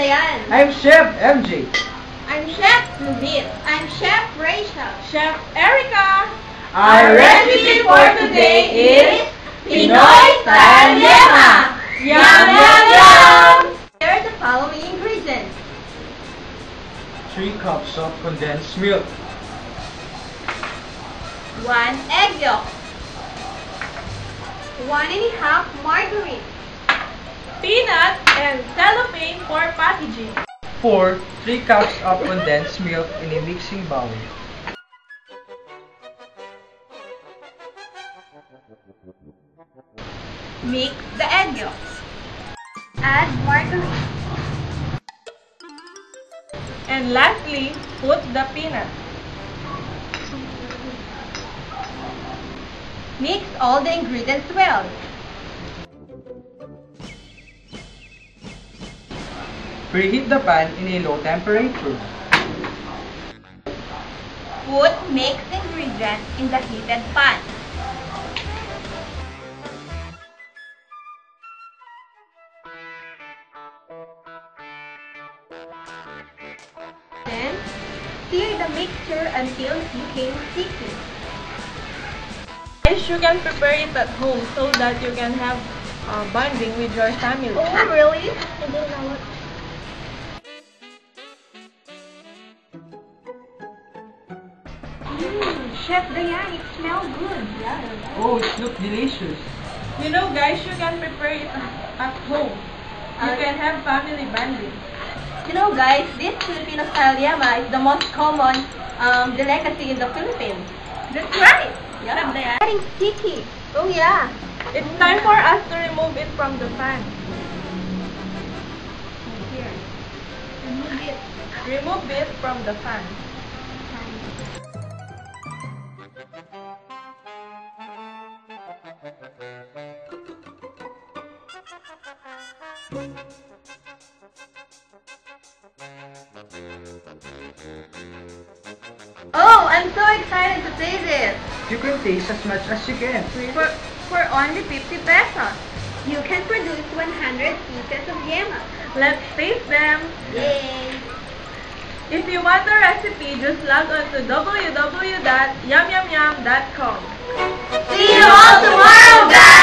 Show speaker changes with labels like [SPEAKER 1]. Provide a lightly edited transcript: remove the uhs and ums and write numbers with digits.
[SPEAKER 1] Dayan.
[SPEAKER 2] I'm Chef MJ.
[SPEAKER 1] I'm Chef Lubit. I'm Chef Rachel.
[SPEAKER 3] Chef Erica.
[SPEAKER 1] Our recipe for today is Pinoy Style Yema. Yum, yum, yum! Here are the following ingredients.
[SPEAKER 2] 3 cups of condensed milk.
[SPEAKER 1] 1 egg yolk. 1½ margarine.
[SPEAKER 3] Peanut and cellophane for packaging.
[SPEAKER 2] 3 cups of condensed milk in a mixing bowl.
[SPEAKER 1] Mix the egg yolk. Add margarine.
[SPEAKER 3] And lastly, put the peanut.
[SPEAKER 1] Mix all the ingredients well.
[SPEAKER 2] Preheat the pan in a low temperature.
[SPEAKER 1] Put mixed ingredients in the heated pan. Then, stir the mixture until it became sticky.
[SPEAKER 3] Guys, you can prepare it at home so that you can have bonding with your family.
[SPEAKER 1] Oh, really? I didn't know it. Chef Dayan, it smells good. Yeah.
[SPEAKER 2] Oh, it looks delicious.
[SPEAKER 3] You know, guys, you can prepare it at home. You can have family bonding.
[SPEAKER 1] You know, guys, this Filipino style yema is the most common delicacy in the Philippines. That's right. Yeah. Chef Dayan. Getting sticky. Oh yeah.
[SPEAKER 3] It's time for us to remove it from the pan.
[SPEAKER 1] Here. Remove it.
[SPEAKER 3] Remove it from the pan.
[SPEAKER 1] Oh, I'm so excited to taste it.
[SPEAKER 2] You can taste as much as you can.
[SPEAKER 1] For only 50 pesos, you can produce 100 pieces of yema.
[SPEAKER 3] Let's taste them.
[SPEAKER 1] Yay!
[SPEAKER 3] If you want the recipe, just log on to www.yumyumyum.com.
[SPEAKER 1] See you all tomorrow, guys!